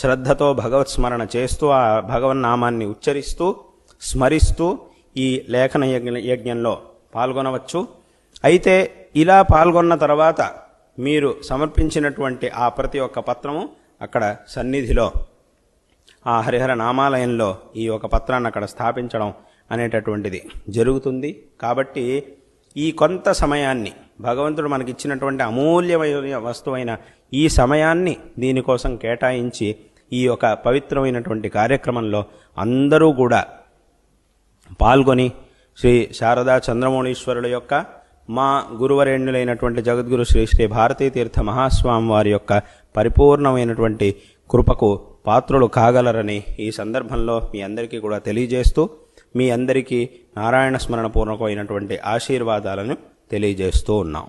శ్రద్ధతో భగవత్ స్మరణ చేస్తూ ఆ భగవన్నామాన్ని ఉచ్చరిస్తూ స్మరిస్తూ ఈ లేఖన యజ్ఞంలో పాల్గొనవచ్చు. అయితే ఇలా పాల్గొన్న తర్వాత మీరు సమర్పించినటువంటి ఆ ప్రతి ఒక్క పత్రము అక్కడ సన్నిధిలో ఆ హరిహర నామాలయంలో ఈ ఒక పత్రాన్ని అక్కడ స్థాపించడం అనేటటువంటిది జరుగుతుంది. కాబట్టి ఈ కొంత సమయాన్ని భగవంతుడు మనకిచ్చినటువంటి అమూల్యమైన వస్తువైన ఈ సమయాన్ని దీనికోసం కేటాయించి ఈ యొక్క పవిత్రమైనటువంటి కార్యక్రమంలో అందరూ కూడా పాల్గొని శ్రీ శారదా చంద్రమౌళీశ్వరుల యొక్క మా గురువరేణ్యులైనటువంటి జగద్గురు శ్రీ శ్రీ భారతీ తీర్థ మహాస్వామి వారి యొక్క పరిపూర్ణమైనటువంటి కృపకు పాత్రులు కాగలరని ఈ సందర్భంలో మీ అందరికీ కూడా తెలియజేస్తూ మీ అందరికీ నారాయణ స్మరణ పూర్వకమైనటువంటి ఆశీర్వాదాలను తెలియజేస్తూ ఉన్నాం.